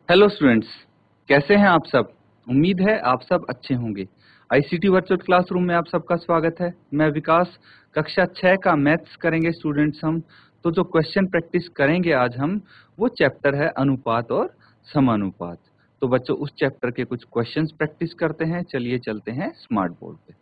Hello students, कैसे हैं आप सब। उम्मीद है आप सब अच्छे होंगे। आईसीटी वर्चुअल क्लासरूम में आप सबका स्वागत है। मैं विकास। कक्षा 6 का मैथ्स करेंगे स्टूडेंट्स हम। तो जो क्वेश्चन प्रैक्टिस करेंगे आज हम, वो चैप्टर है अनुपात और समानुपात। तो बच्चों उस चैप्टर के कुछ क्वेश्चंस प्रैक्टिस करते हैं। चलिए चलते हैं स्मार्ट बोर्ड पे।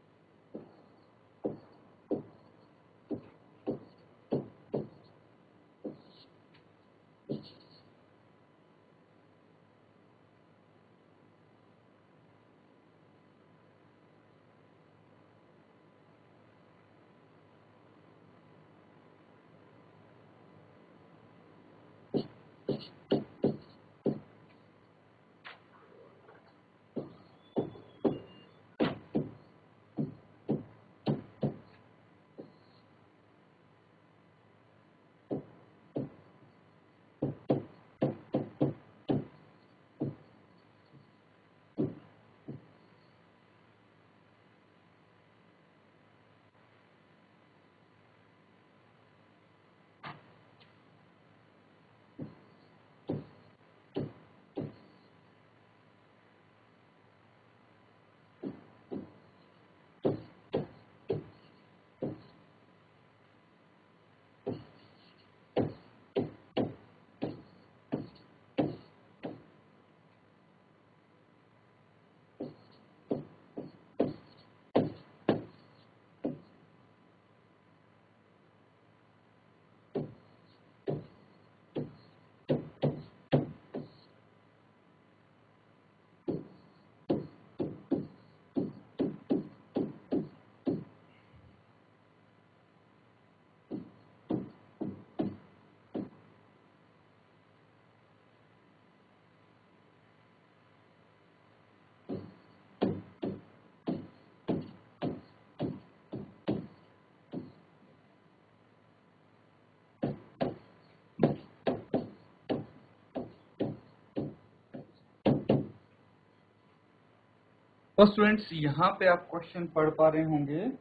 तो स्टूडेंट्स यहाँ पे आप क्वेश्चन पढ़ पा रहे होंगे।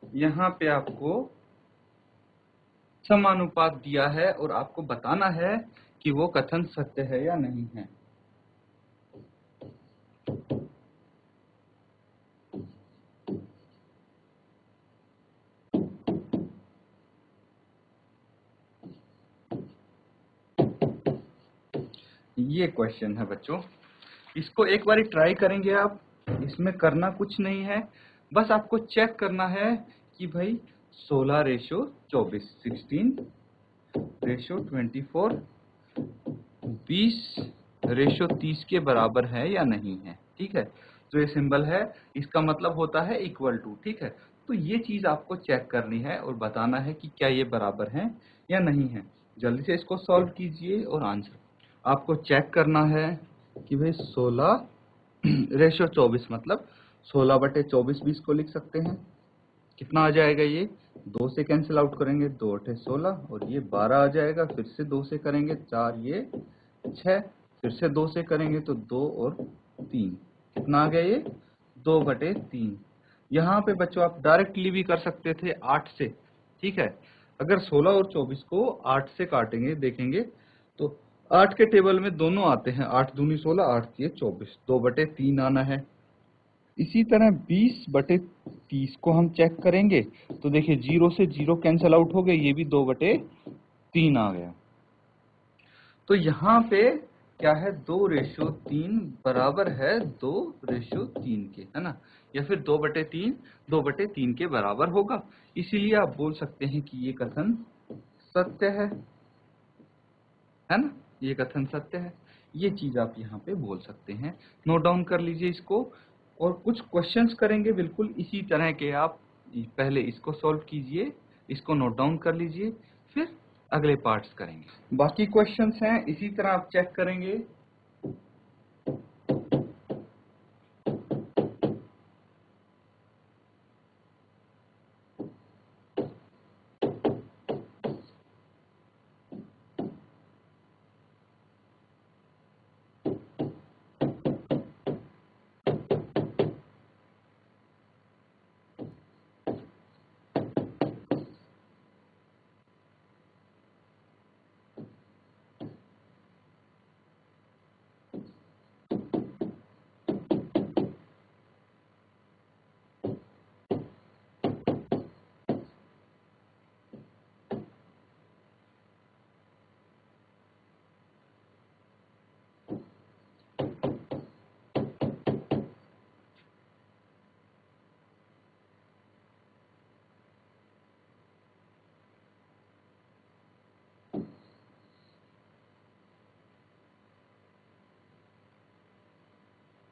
यहाँ पे आपको समानुपात दिया है और आपको बताना है कि वो कथन सत्य है या नहीं है। ये क्वेश्चन है बच्चों। इसको एक बार ट्राई करेंगे आप। इसमें करना कुछ नहीं है, बस आपको चेक करना है कि भाई 16:24, 16:24, 20:30 के बराबर है या नहीं है। ठीक है, तो ये सिंबल है, इसका मतलब होता है इक्वल टू। ठीक है, तो ये चीज आपको चेक करनी है और बताना है कि क्या ये बराबर है या नहीं है। जल्दी से इसको सॉल्व कीजिए और आंसर आपको चेक करना है कि भाई 16:24 मतलब 16/24 भी इसको लिख सकते हैं। कितना आ जाएगा ये, 2 से कैंसिल आउट करेंगे, 2 8 16 और ये 12 आ जाएगा। फिर से 2 से करेंगे 4, ये 6, फिर से 2 से करेंगे तो 2 और 3, कितना आ गया ये 2/3। यहाँ पे बच्चों आप डायरेक्टली भी कर सकते थे 8 से। ठीक है, अगर 16 और 24 को 8 से काटेंगे देखेंगे तो 8 के टेबल में दोनों आते हैं, 8 दूनी 16, 8 तिये 24, 2/3 आना है। इसी तरह 20/30 को हम चेक करेंगे तो देखिए 0 से 0 कैंसिल आउट हो गए, ये भी 2/3 आ गया। तो यहाँ पे क्या है, 2:3 बराबर है 2:3 के, है ना, या फिर 2/3 के बराबर होगा। इसीलिए आप बोल सकते हैं कि ये कथन सत्य है ना, ये कथन सत्य है। ये चीज आप यहाँ पे बोल सकते हैं। नोट डाउन कर लीजिए इसको, और कुछ क्वेश्चंस करेंगे बिल्कुल इसी तरह के। आप पहले इसको सॉल्व कीजिए, इसको नोट डाउन कर लीजिए, फिर अगले पार्ट्स करेंगे। बाकी क्वेश्चंस हैं इसी तरह आप चेक करेंगे।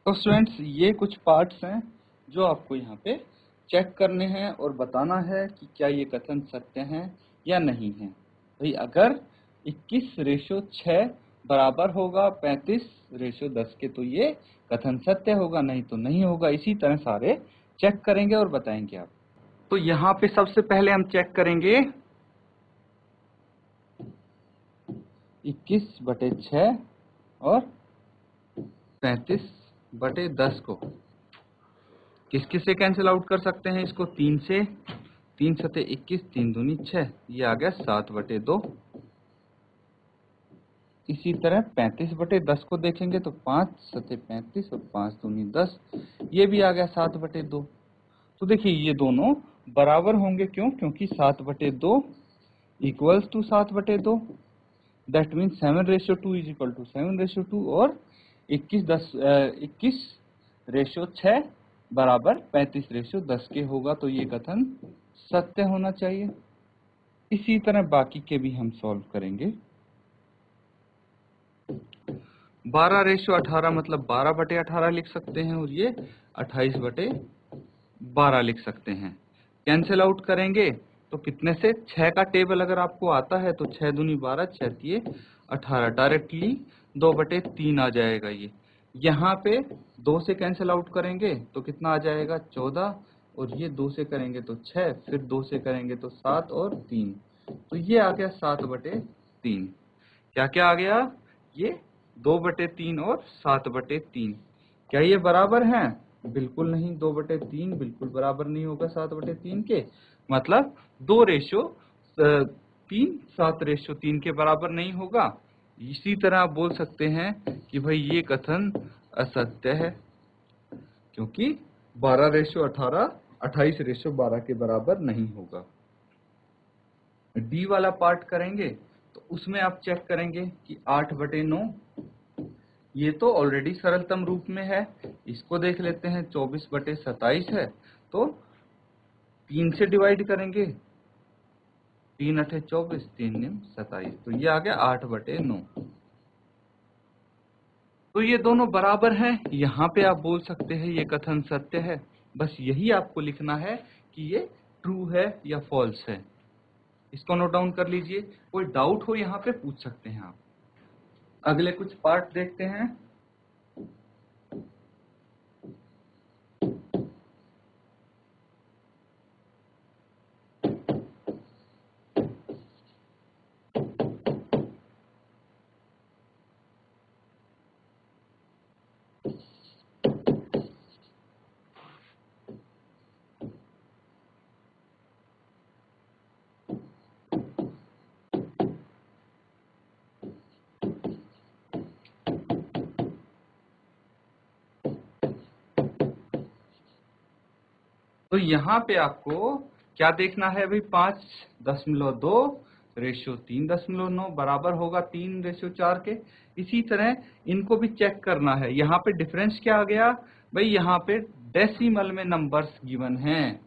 तो स्टूडेंट्स ये कुछ पार्ट्स हैं जो आपको यहाँ पे चेक करने हैं और बताना है कि क्या ये कथन सत्य हैं या नहीं है। भाई अगर 21:6 बराबर होगा 35:10 के तो ये कथन सत्य होगा, नहीं तो नहीं होगा। इसी तरह सारे चेक करेंगे और बताएंगे आप। तो यहाँ पे सबसे पहले हम चेक करेंगे 21/6 और 35/10 को किस किस से कैंसिल आउट कर सकते हैं। इसको 3 से, 3 सते 21, 3 दूनी 6, ये आ गया 7/2। इसी तरह 35/10 को देखेंगे तो 5 सते 35 और 5 दूनी 10, ये भी आ गया 7/2। तो देखिए ये दोनों बराबर होंगे, क्यों? क्योंकि 7/2 equals to 7/2, that mean 7:2 is equal to 7:2 और 21:6 बराबर 35:10 के होगा, तो ये कथन सत्य होना चाहिए। इसी तरह बाकी के भी हम सॉल्व करेंगे। 12:18 मतलब 12/18 लिख सकते हैं और ये 28/12 लिख सकते हैं। कैंसिल आउट करेंगे तो कितने से? 6 का टेबल अगर आपको आता है तो 6 दूनी 12, 6 तिये 18, डायरेक्टली 2/3 आ जाएगा। ये यहाँ पे 2 से कैंसिल आउट करेंगे तो कितना आ जाएगा? 14, और ये 2 से करेंगे तो 6, फिर 2 से करेंगे तो 7 और 3, तो ये आ गया 7/3। क्या क्या आ गया? ये 2/3 और 7/3। क्या ये बराबर हैं? बिल्कुल नहीं, 2/3 बिल्कुल बराबर नहीं होगा 7/3 के। मतलब 2:3 7:3 के बराबर नहीं होगा। इसी तरह आप बोल सकते हैं कि भाई ये कथन असत्य है, क्योंकि 12:18 28:12 के बराबर नहीं होगा। डी वाला पार्ट करेंगे तो उसमें आप चेक करेंगे कि 8/9, ये तो ऑलरेडी सरलतम रूप में है। इसको देख लेते हैं, 24/27 है तो 3 से डिवाइड करेंगे, 3 8 24, 3 9 27, तो ये आ गया 8/9। तो ये दोनों बराबर हैं। यहाँ पे आप बोल सकते हैं ये कथन सत्य है। बस यही आपको लिखना है कि ये ट्रू है या फॉल्स है। इसको नोट डाउन कर लीजिए। कोई डाउट हो यहाँ पे पूछ सकते हैं आप। अगले कुछ पार्ट देखते हैं। तो यहाँ पे आपको क्या देखना है भाई? 5.2 रेशियो 3.9 बराबर होगा 3:4 के। इसी तरह इनको भी चेक करना है। यहाँ पे डिफरेंस क्या आ गया भाई? यहाँ पे डेसिमल में नंबर्स गिवन हैं,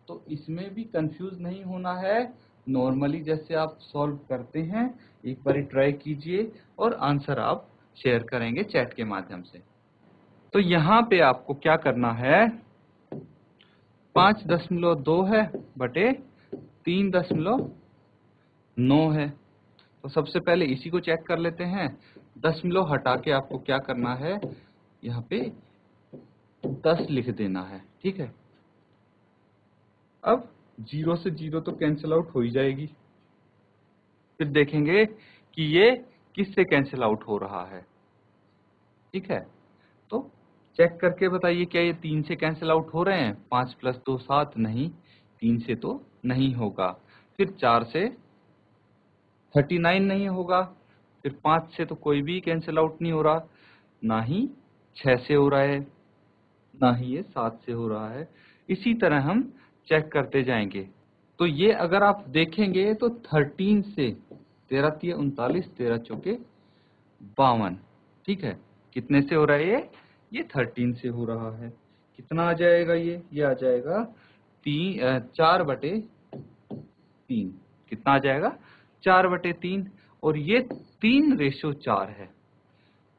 तो इसमें भी कंफ्यूज नहीं होना है। नॉर्मली जैसे आप सॉल्व करते हैं एक बार ट्राई कीजिए और आंसर आप शेयर करेंगे चैट के माध्यम से। तो यहाँ पे आपको क्या करना है? 5.2 है बटे 3.9 है। तो सबसे पहले इसी को चेक कर लेते हैं। दशमलव हटा के आपको क्या करना है? यहाँ पे 10 लिख देना है, ठीक है। अब 0 से 0 तो कैंसिल आउट हो ही जाएगी। फिर देखेंगे कि ये किससे कैंसिल आउट हो रहा है, ठीक है। तो चेक करके बताइए क्या ये 3 से कैंसिल आउट हो रहे हैं? 5 + 2 7, नहीं, 3 से तो नहीं होगा। फिर 4 से 39 नहीं होगा। फिर 5 से तो कोई भी कैंसिल आउट नहीं हो रहा, ना ही 6 से हो रहा है, ना ही ये 7 से हो रहा है। इसी तरह हम चेक करते जाएंगे। तो ये अगर आप देखेंगे तो 13 से 13 × 39, 13 × 4 = 52, ठीक है। कितने से हो रहा है ये 13 से हो रहा है। कितना आ जाएगा ये आ जाएगा 4/3। कितना आ जाएगा? 4/3। और ये 3:4 है।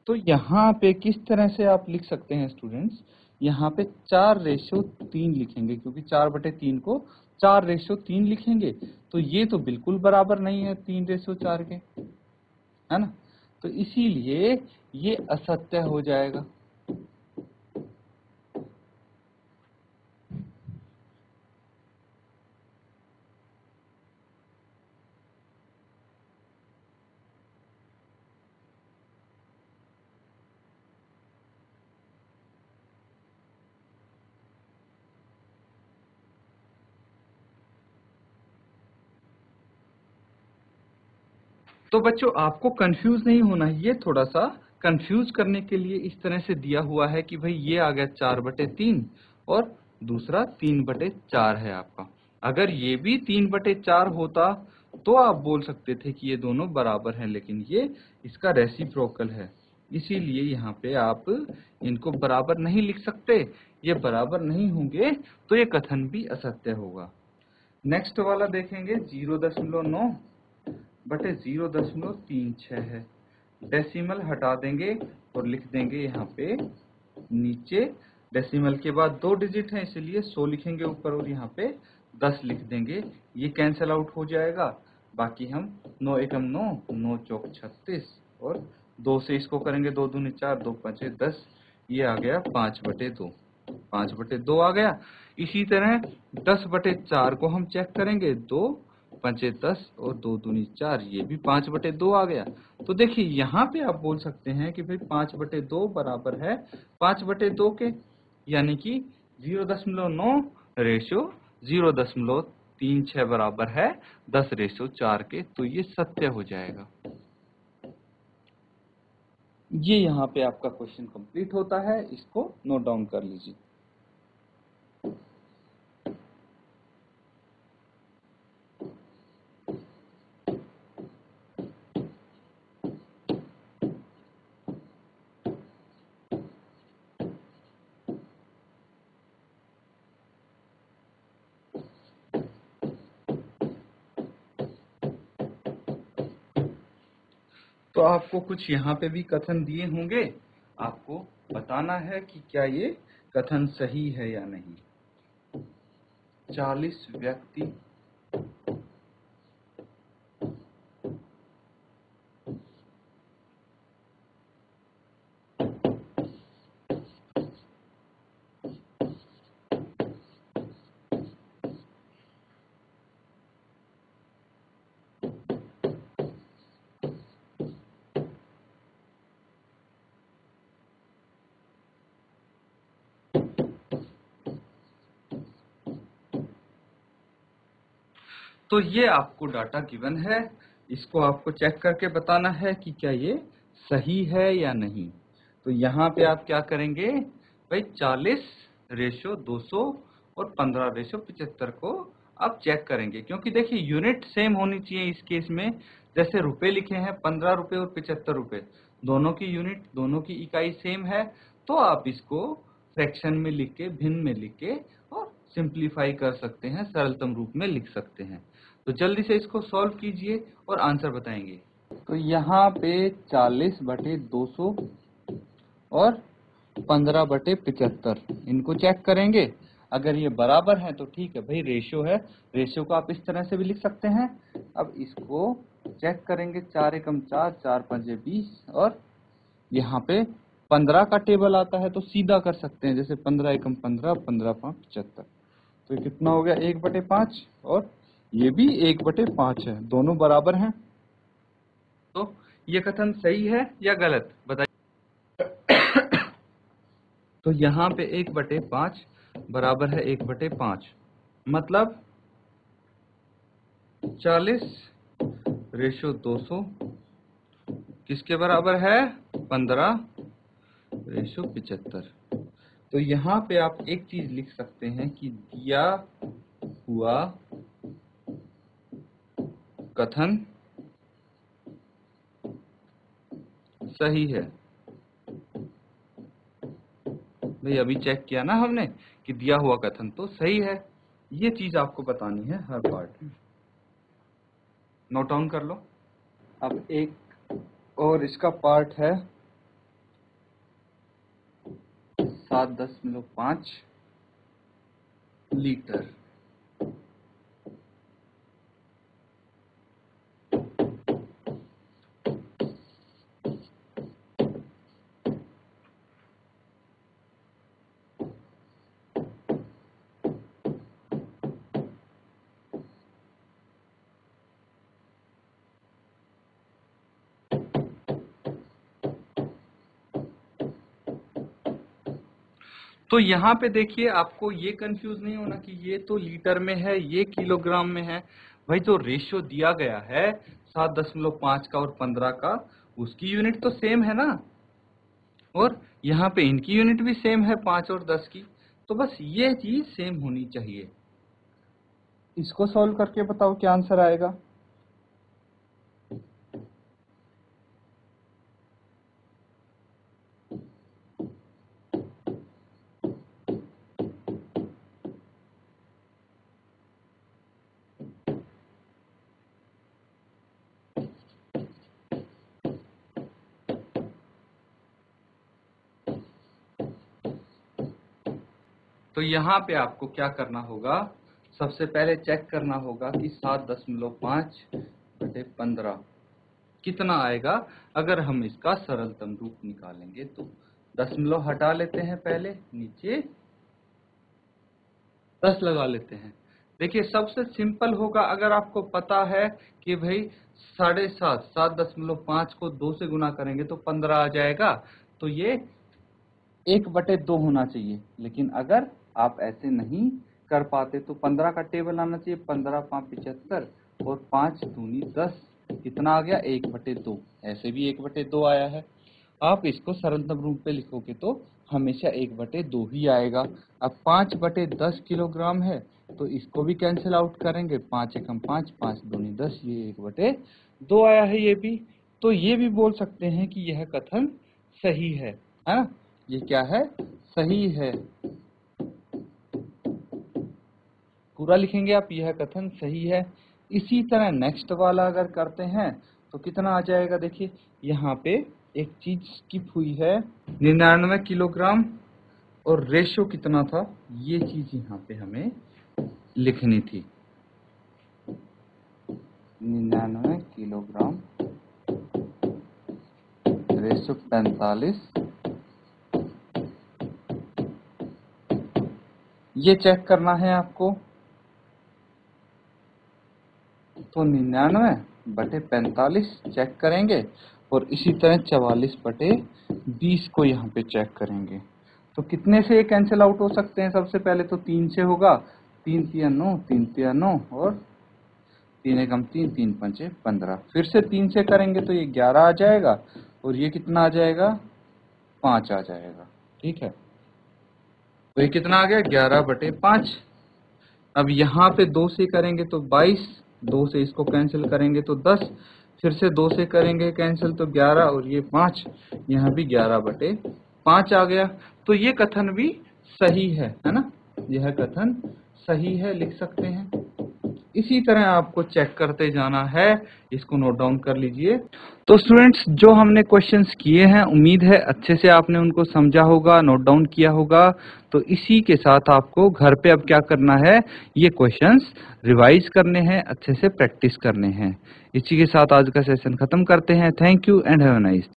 तो यहाँ पे किस तरह से आप लिख सकते हैं स्टूडेंट्स, यहाँ पे 4:3 लिखेंगे, क्योंकि 4/3 को 4:3 लिखेंगे। तो ये तो बिल्कुल बराबर नहीं है 3:4 के, है ना। तो इसीलिए ये असत्य हो जाएगा। तो बच्चों आपको कंफ्यूज नहीं होना है, ये थोड़ा सा कंफ्यूज करने के लिए इस तरह से दिया हुआ है कि भाई ये आ गया 4/3 और दूसरा 3/4 है आपका। अगर ये भी 3/4 होता तो आप बोल सकते थे कि ये दोनों बराबर हैं, लेकिन ये इसका रेसिप्रोकल है, इसीलिए यहाँ पे आप इनको बराबर नहीं लिख सकते। ये बराबर नहीं होंगे तो ये कथन भी असत्य होगा। नेक्स्ट वाला देखेंगे 0.9/0.36 है। डेसिमल हटा देंगे और लिख देंगे यहाँ पे नीचे, डेसिमल के बाद 2 डिजिट है इसलिए 100 लिखेंगे ऊपर और यहाँ पे 10 लिख देंगे। ये कैंसिल आउट हो जाएगा। बाकी हम 9 एकम 9, 9 चौक 36 और 2 से इसको करेंगे 2 दूनी 4, 2 पंचे 10, ये आ गया 5/2, 5/2 आ गया। इसी तरह 10/4 को हम चेक करेंगे, 2 पंचे 10 और 2 दूनी 4, ये भी 5/2 आ गया। तो देखिए यहाँ पे आप बोल सकते हैं कि भाई 5/2 बराबर है 5/2 के, यानी कि 0.9 रेशो 0.36 बराबर है 10:4 के, तो ये सत्य हो जाएगा। ये यहाँ पे आपका क्वेश्चन कंप्लीट होता है, इसको नोट डाउन कर लीजिए। तो आपको कुछ यहाँ पे भी कथन दिए होंगे, आपको बताना है कि क्या ये कथन सही है या नहीं। 40 व्यक्ति तो ये आपको डाटा गिवन है, इसको आपको चेक करके बताना है कि क्या ये सही है या नहीं। तो यहाँ पे आप क्या करेंगे भाई, 40:200 और 15:75 को आप चेक करेंगे, क्योंकि देखिए यूनिट सेम होनी चाहिए इस केस में। जैसे रुपए लिखे हैं 15 रुपए और 75 रुपए, दोनों की यूनिट, दोनों की इकाई सेम है, तो आप इसको फ्रैक्शन में लिख के, भिन्न में लिख के और सिंप्लीफाई कर सकते हैं, सरलतम रूप में लिख सकते हैं। तो जल्दी से इसको सॉल्व कीजिए और आंसर बताएंगे। तो यहाँ पे 40/200 और 15/75 इनको चेक करेंगे। अगर ये बराबर है तो ठीक है भाई, रेशियो है, रेशियो को आप इस तरह से भी लिख सकते हैं। अब इसको चेक करेंगे, 4 एकम 4, 4 पंजे 20 और यहाँ पे 15 का टेबल आता है तो सीधा कर सकते हैं, जैसे 15 एकम 15, 15 5 75। तो ये कितना हो गया 1/5 और ये भी 1/5 है, दोनों बराबर हैं। तो ये कथन सही है या गलत बताइए। तो यहाँ पे 1/5 बराबर है 1/5, मतलब 40:200 किसके बराबर है, 15:75। तो यहाँ पे आप एक चीज लिख सकते हैं कि दिया हुआ कथन सही है। भाई अभी चेक किया ना हमने कि दिया हुआ कथन तो सही है, ये चीज आपको बतानी है हर पार्ट में। नोट डाउन कर लो। अब एक और इसका पार्ट है 7.5 लीटर। तो यहाँ पे देखिए, आपको ये कंफ्यूज नहीं होना कि ये तो लीटर में है, ये किलोग्राम में है। भाई जो रेशियो दिया गया है 7.5 का और 15 का, उसकी यूनिट तो सेम है ना, और यहाँ पे इनकी यूनिट भी सेम है 5 और 10 की। तो बस ये चीज सेम होनी चाहिए। इसको सॉल्व करके बताओ क्या आंसर आएगा। तो यहाँ पे आपको क्या करना होगा, सबसे पहले चेक करना होगा कि 7.5/15 कितना आएगा। अगर हम इसका सरलतम रूप निकालेंगे तो दशमलव हटा लेते हैं, पहले नीचे 10 लगा लेते हैं। देखिए सबसे सिंपल होगा, अगर आपको पता है कि भाई 7.5 को 2 से गुना करेंगे तो 15 आ जाएगा, तो ये 1/2 होना चाहिए। लेकिन अगर आप ऐसे नहीं कर पाते तो 15 का टेबल आना चाहिए, 15 5 75 और 5 दूनी 10, कितना आ गया 1/2। ऐसे भी 1/2 आया है। आप इसको सरलतम रूप पे लिखोगे तो हमेशा 1/2 ही आएगा। अब 5/10 किलोग्राम है तो इसको भी कैंसिल आउट करेंगे, 5 एकम 5, 5 दूनी 10, ये 1/2 आया है ये भी। तो ये भी बोल सकते हैं कि यह कथन सही है ना। ये क्या है, सही है। पूरा लिखेंगे आप, यह कथन सही है। इसी तरह नेक्स्ट वाला अगर करते हैं तो कितना आ जाएगा। देखिए यहाँ पे एक चीज स्किप हुई है, 99 किलोग्राम और रेशियो कितना था, ये चीज यहाँ पे हमें लिखनी थी। 99 किलोग्राम रेशियो 45, ये चेक करना है आपको। तो 99/45 चेक करेंगे और इसी तरह 44/20 को यहाँ पे चेक करेंगे। तो कितने से ये कैंसिल आउट हो सकते हैं। सबसे पहले तो 3 से होगा, 3 3 9, 3 3 9 और 3 एकम 3, 3 5 15। फिर से 3 से करेंगे तो ये 11 आ जाएगा और ये कितना आ जाएगा 5 आ जाएगा। ठीक है, तो ये कितना आ गया 11/5। अब यहाँ पे 2 से करेंगे तो 22, 2 से इसको कैंसिल करेंगे तो 10, फिर से 2 से करेंगे कैंसिल तो 11 और ये 5, यहाँ भी 11/5 आ गया। तो ये कथन भी सही है ना, यह कथन सही है, लिख सकते हैं। इसी तरह आपको चेक करते जाना है, इसको नोट डाउन कर लीजिए। तो स्टूडेंट्स, जो हमने क्वेश्चंस किए हैं उम्मीद है अच्छे से आपने उनको समझा होगा, नोट डाउन किया होगा। तो इसी के साथ आपको घर पे अब क्या करना है, ये क्वेश्चंस रिवाइज करने हैं, अच्छे से प्रैक्टिस करने हैं। इसी के साथ आज का सेशन खत्म करते हैं। Thank you and have a nice.